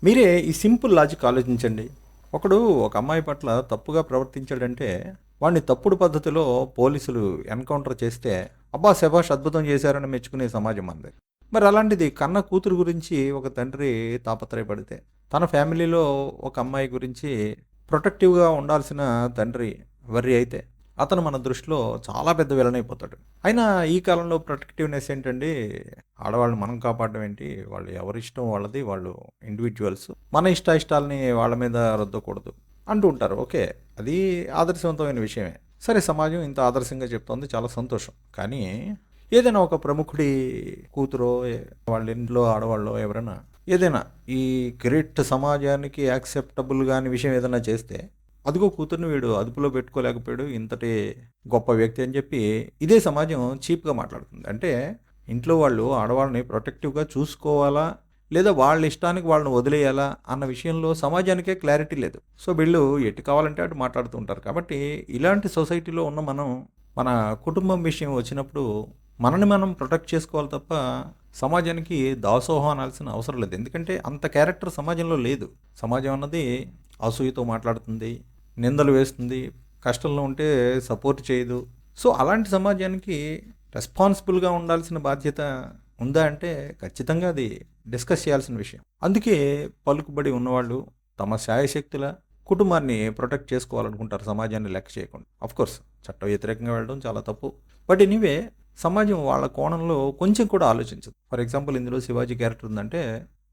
మీరే ఈ simple logic ఆలోచించండి. ఒకడు ఒక అమ్మాయి పట్ల తప్పుగా ప్రవర్తించాడంటే, వాడిని తప్పుడు పద్ధతిలో పోలీసులు ఎన్‌కౌంటర్ చేస్తే, అబ్బా! శభాష్ అద్భుతం చేశారని మెచ్చుకునే సమాజం మనది. మరి అలాంటిది కన్న కూతురు గురించి ఒక తండ్రి తాపత్రయపడితే, తన ఫ్యామిలీలో ఒక అమ్మాయి గురించి ప్రొటెక్టివ్‌గా ఉండాల్సిన తండ్రి వర్రీ అయితే, అతను మన దృష్టిలో చాలా పెద్ద విలన్ అయిపోతాడు. అయినా ఈ కాలంలో ప్రొటెక్టివ్‌నెస్ ఏంటండి? ఆడవాళ్ళని మనం కాపాడడం ఏంటి? వాళ్ళు ఎవరిష్టం వాళ్ళది. వాళ్ళు ఇండివిడ్యువల్స్. మన ఇష్టాయిష్టాలని వాళ్ళ మీద రుద్దకూడదు అంటూ ఉంటారు. ఓకే. అది ఆదర్శవంతమైన విషయమే. సరే, సమాజం ఇంత ఆదర్శంగా చెప్తోంది. చాలా సంతోషం. కానీ ఏదైనా ఒక ప్రముఖుడి కూతురో, వాళ్ళ ఇంట్లో ఆడవాళ్ళో ఎవరైనా ఏదైనా ఈ గ్రేట్ సమాజానికి యాక్సెప్టబుల్ గాని విషయం ఏదైనా చేస్తే, అదిగో కూతుర్ని వీడు అదుపులో పెట్టుకోలేకపోయాడు. ఇంతటి గొప్ప వ్యక్తి అని చెప్పి ఇదే సమాజం చీప్‌గా మాట్లాడుతుంది. అంటే ఇంట్లో వాళ్ళు ఆడవాళ్ళని ప్రొటెక్టివ్‌గా చూసుకోవాలా? లేదా వాళ్ళ ఇష్టానికి వాళ్ళని వదిలేయాలా? అన్న విషయంలో సమాజానికే క్లారిటీ లేదు. సో, వీళ్ళు ఎటు కావాలంటే అటు మాట్లాడుతూ ఉంటారు. కాబట్టి ఇలాంటి సొసైటీలో ఉన్న మనం, మన కుటుంబం విషయం వచ్చినప్పుడు మనని మనం ప్రొటెక్ట్ చేసుకోవాలి తప్ప, సమాజానికి దాసోహం అనాల్సిన అవసరం లేదు. ఎందుకంటే అంత క్యారెక్టర్ సమాజంలో లేదు. సమాజం అన్నది అసూయతో మాట్లాడుతుంది, నిందలు వేస్తుంది, కష్టంలో ఉంటే సపోర్ట్ చేయదు. సో, అలాంటి సమాజానికి రెస్పాన్సిబుల్‌గా ఉండాల్సిన బాధ్యత ఉందా అంటే ఖచ్చితంగా అది డిస్కస్ చేయాల్సిన విషయం. అందుకే పలుకుబడి ఉన్నవాళ్ళు తమ శాయశక్తులా కుటుంబాన్ని ప్రొటెక్ట్ చేసుకోవాలనుకుంటారు, సమాజాన్ని లెక్క చేయకుండా. ఆఫ్‌కోర్స్ చట్ట వ్యతిరేకంగా వెళ్ళడం చాలా తప్పు. బట్ ఎనీవే, సమాజం వాళ్ళ కోణంలో కొంచెం కూడా ఆలోచించదు. ఫర్ ఎగ్జాంపుల్ ఇందులో శివాజీ క్యారెక్టర్ ఉందంటే,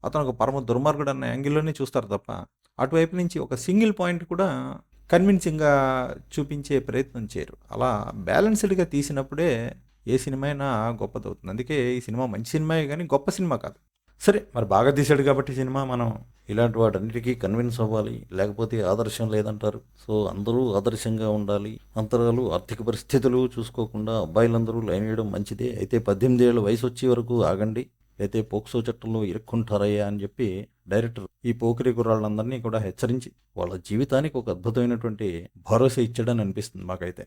అతను ఒక పరమ దుర్మార్గుడు అన్న యాంగిల్‌లోనే చూస్తారు తప్ప, అటువైపు నుంచి ఒక సింగిల్ పాయింట్ కూడా కన్విన్సింగ్‌గా చూపించే ప్రయత్నం చేయరు. అలా బ్యాలెన్స్‌డ్‌గా తీసినప్పుడే ఏ సినిమా అయినా గొప్పదవుతుంది. అందుకే ఈ సినిమా మంచి సినిమాయే గానీ గొప్ప సినిమా కాదు. సరే, మరి బాగా తీశాడు కాబట్టి సినిమా మనం ఇలాంటి వాటన్నిటికీ కన్విన్స్ అవ్వాలి, లేకపోతే ఆదర్శం లేదంటారు. సో అందరూ ఆదర్శంగా ఉండాలి. అంతరాలు ఆర్థిక పరిస్థితులు చూసుకోకుండా అబ్బాయిలందరూ లైన్ వేయడం మంచిదే. అయితే 18 ఏళ్ళ వయసు వచ్చే వరకు ఆగండి, అయితే పోక్సో చట్టంలో ఇరుక్కుంటారయ్యా అని చెప్పి డైరెక్టర్ ఈ పోకిరి కుర్రాళ్ళందరినీ కూడా హెచ్చరించి వాళ్ళ జీవితానికి ఒక అద్భుతమైనటువంటి భరోసా ఇచ్చాడని అనిపిస్తుంది మాకైతే.